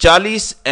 40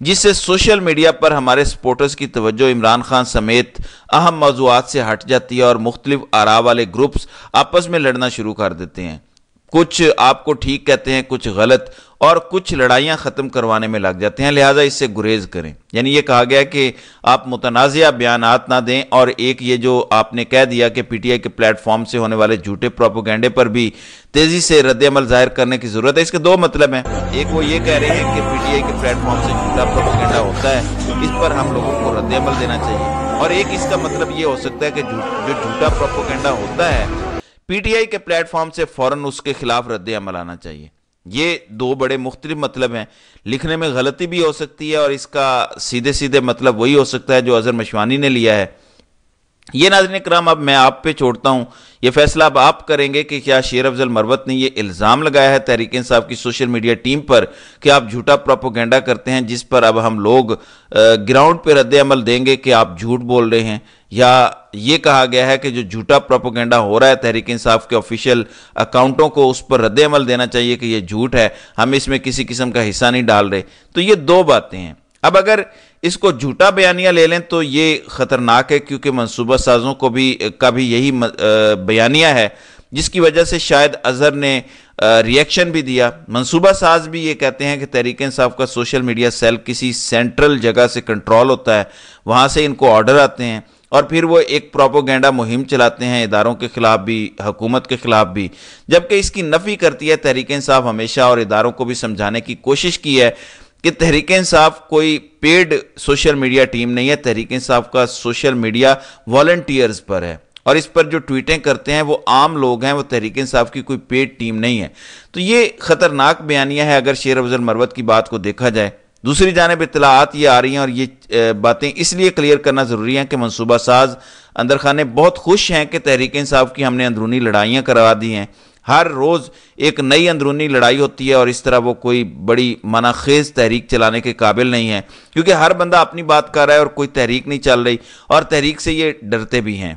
جس سے social media پر ہمارے سپورٹرز کی توجہ عمران خان سمیت اہم موضوعات سے ہٹ جاتی ہے اور مختلف آراء والے گروپس آپس میں لڑنا شروع کر دیتے ہیں. کچھ آپ کو ٹھیک کہتے ہیں، کچھ غلط، اور کچھ لڑائیاں ختم کروانے میں لگ جاتے ہیں. لہٰذا اس سے گریز کریں. یعنی یہ کہا گیا کہ آپ متنازعہ بیانات نہ دیں، اور ایک یہ جو آپ نے کہہ دیا کہ پی ٹی آئی کے پلیٹ فارم سے ہونے والے جھوٹے پروپیگنڈے پر بھی تیزی سے رد عمل ظاہر کرنے کی ضرورت ہے. اس کے دو مطلب ہیں. ایک وہ یہ کہہ رہے ہیں کہ پی ٹی آئی کے پلیٹ فارم سے جھوٹا پروپیگنڈا ہوتا ہے، اس پر ہم لوگوں کو رد عمل دینا چاہیے. اور ایک اس کا مطلب یہ ہو سکتا ہے کہ جو جھوٹا پروپیگنڈا ہوتا ہے پی ٹی آئی کے پلیٹ فارم سے فوراً اس کے خلاف رد عمل آنا چاہیے. یہ دو بڑے مختلف مطلب ہیں. لکھنے میں غلطی بھی ہو سکتی ہے اور اس کا سیدھے سیدھے مطلب وہی ہو سکتا ہے جو اظہر مشوانی نے لیا ہے. یہ ناظرین کرام اب میں آپ پہ چھوڑتا ہوں، یہ فیصلہ اب آپ کریں گے کہ کیا شیر افضل مروت نے یہ الزام لگایا ہے تحریک انصاف کی سوشل میڈیا ٹیم پر کہ آپ جھوٹا پروپیگنڈا کرتے ہیں، جس پر اب ہم لوگ گراؤنڈ پہ رد عمل دیں گے کہ آپ جھوٹ بول رہے ہیں، یا یہ کہا گیا ہے کہ جو جھوٹا پروپیگنڈا ہو رہا ہے تحریک انصاف کے آفیشیل اکاؤنٹوں کو اس پر رد عمل دینا چاہیے کہ یہ جھوٹ ہے، ہم اس میں کسی قسم کا حصہ نہیں ڈال رہے. تو یہ دو باتیں ہیں. اب اگر اس کو جھوٹا بیانیہ لے لیں تو یہ خطرناک ہے، کیونکہ منصوبہ سازوں کو بھی یہی بیانیہ ہے جس کی وجہ سے شاید اظہر نے ریئیکشن بھی دیا. منصوبہ ساز بھی یہ کہتے ہیں کہ تحریک انصاف کا سوشل میڈیا سیل کسی سینٹرل جگہ سے کنٹرول ہوتا ہے، وہاں سے ان کو آرڈر آتے ہیں اور پھر وہ ایک پروپیگنڈا مہم چلاتے ہیں اداروں کے خلاف بھی، حکومت کے خلاف بھی. جبکہ اس کی نفی کرتی ہے تحریک انصاف ہمیشہ، اور اداروں کو بھی سمجھانے کی کوشش کی ہے کہ تحریک انصاف کوئی پیڈ سوشل میڈیا ٹیم نہیں ہے. تحریک انصاف کا سوشل میڈیا والنٹیئرز پر ہے، اور اس پر جو ٹویٹیں کرتے ہیں وہ عام لوگ ہیں، وہ تحریک انصاف کی کوئی پیڈ ٹیم نہیں ہے. تو یہ خطرناک بیانیہ ہے اگر شیر افضل مروت کی بات کو دیکھا جائے. دوسری جانب اطلاعات یہ آ رہی ہیں، اور یہ باتیں اس لیے کلیئر کرنا ضروری ہیں کہ منصوبہ ساز اندر خانے بہت خوش ہیں کہ تحریک انصاف کی ہم نے اندرونی لڑائیاں کروا دی ہیں. ہر روز ایک نئی اندرونی لڑائی ہوتی ہے، اور اس طرح وہ کوئی بڑی منع خیز تحریک چلانے کے قابل نہیں ہے، کیونکہ ہر بندہ اپنی بات کر رہا ہے اور کوئی تحریک نہیں چل رہی، اور تحریک سے یہ ڈرتے بھی ہیں.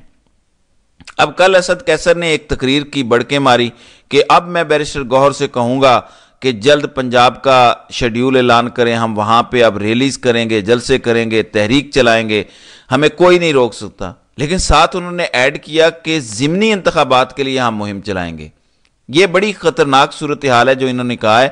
اب کل اسد قیصر نے ایک تقریر کی بڑکیں ماری کہ اب میں بیرسٹر گوہر سے کہوں گا کہ جلد پنجاب کا شیڈیول اعلان کریں، ہم وہاں پہ اب ریلیز کریں گے، جلسے کریں گے، تحریک چلائیں گے، ہمیں کوئی نہیں روک سکتا. لیکن ساتھ انہوں نے ایڈ کیا کہ ضمنی انتخابات کے لیے ہم مہم چلائیں گے. یہ بڑی خطرناک صورتحال ہے جو انہوں نے کہا ہے.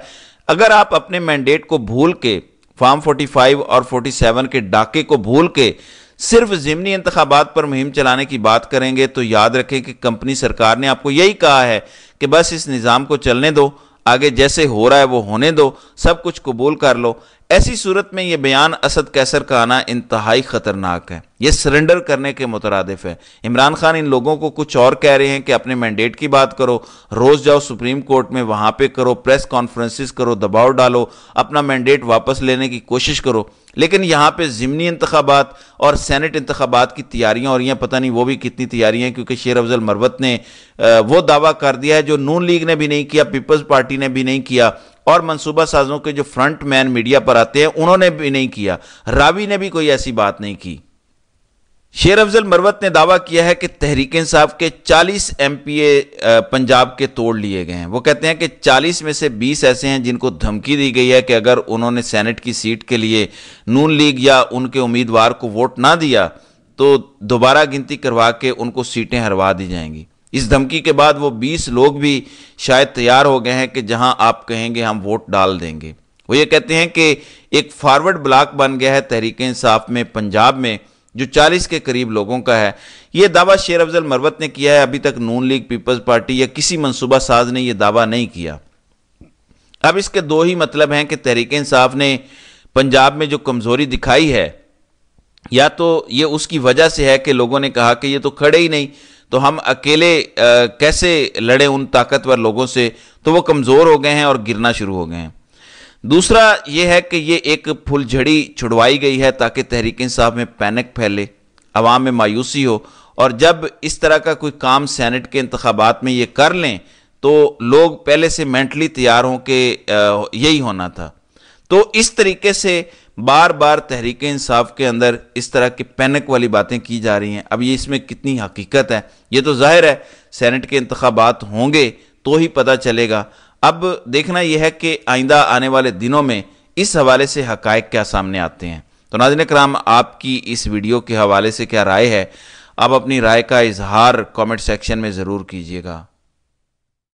اگر آپ اپنے مینڈیٹ کو بھول کے، فارم 45 اور 47 کے ڈاکے کو بھول کے صرف ضمنی انتخابات پر مہم چلانے کی بات کریں گے تو یاد رکھیں کہ کمپنی سرکار نے آپ کو یہی کہا ہے کہ بس اس نظام کو چلنے دو، آگے جیسے ہو رہا ہے وہ ہونے دو، سب کچھ قبول کر لو. ایسی صورت میں یہ بیان اسد قیصر کا آنا انتہائی خطرناک ہے. یہ سرنڈر کرنے کے مترادف ہے. عمران خان ان لوگوں کو کچھ اور کہہ رہے ہیں کہ اپنے مینڈیٹ کی بات کرو، روز جاؤ سپریم کورٹ میں، وہاں پہ کرو پریس کانفرنسز کرو، دباؤ ڈالو، اپنا مینڈیٹ واپس لینے کی کوشش کرو. لیکن یہاں پہ ضمنی انتخابات اور سینٹ انتخابات کی تیاریاں ہو رہی ہیں. پتہ نہیں وہ بھی کتنی تیاریاں ہیں، کیونکہ شیر افضل مروت نے وہ دعویٰ کر دیا ہے جو نون لیگ نے بھی نہیں کیا، پیپلز پارٹی نے بھی نہیں کیا، اور منصوبہ سازوں کے جو فرنٹ مین میڈیا پر آتے ہیں انہوں نے بھی نہیں کیا. راوی نے بھی کوئی ایسی بات نہیں کی. شیر افضل مروت نے دعویٰ کیا ہے کہ تحریک انصاف کے 40 ایم پی اے پنجاب کے توڑ لیے گئے ہیں. وہ کہتے ہیں کہ 40 میں سے 20 ایسے ہیں جن کو دھمکی دی گئی ہے کہ اگر انہوں نے سینٹ کی سیٹ کے لیے نون لیگ یا ان کے امیدوار کو ووٹ نہ دیا تو دوبارہ گنتی کروا کے ان کو سیٹیں ہروا دی جائیں گی. اس دھمکی کے بعد وہ 20 لوگ بھی شاید تیار ہو گئے ہیں کہ جہاں آپ کہیں گے ہم ووٹ ڈال دیں گے. وہ یہ کہتے ہیں کہ ایک فارورڈ بلاک بن گیا ہے تحریک انصاف میں پنجاب میں جو 40 کے قریب لوگوں کا ہے. یہ دعویٰ شیر افضل مروت نے کیا ہے. ابھی تک نون لیگ، پیپلز پارٹی یا کسی منصوبہ ساز نے یہ دعویٰ نہیں کیا. اب اس کے دو ہی مطلب ہیں کہ تحریک انصاف نے پنجاب میں جو کمزوری دکھائی ہے، یا تو یہ اس کی وجہ سے ہے کہ لوگوں نے کہا کہ یہ تو کھڑے ہی نہیں، تو ہم اکیلے کیسے لڑیں ان طاقتور لوگوں سے، تو وہ کمزور ہو گئے ہیں اور گرنا شروع ہو گئے ہیں. دوسرا یہ ہے کہ یہ ایک پھل جھڑی چھڑوائی گئی ہے تاکہ تحریک انصاف میں پینک پھیلے، عوام میں مایوسی ہو، اور جب اس طرح کا کوئی کام سینٹ کے انتخابات میں یہ کر لیں تو لوگ پہلے سے مینٹلی تیار ہوں کہ یہی ہونا تھا. تو اس طریقے سے بار بار تحریک انصاف کے اندر اس طرح کی پینک والی باتیں کی جا رہی ہیں. اب یہ اس میں کتنی حقیقت ہے یہ تو ظاہر ہے سینٹ کے انتخابات ہوں گے تو ہی پتہ چلے گا. اب دیکھنا یہ ہے کہ آئندہ آنے والے دنوں میں اس حوالے سے حقائق کیا سامنے آتے ہیں۔ تو ناظرین کرام، آپ کی اس ویڈیو کے حوالے سے کیا رائے ہے؟ آپ اپنی رائے کا اظہار کامنٹ سیکشن میں ضرور کیجیے گا۔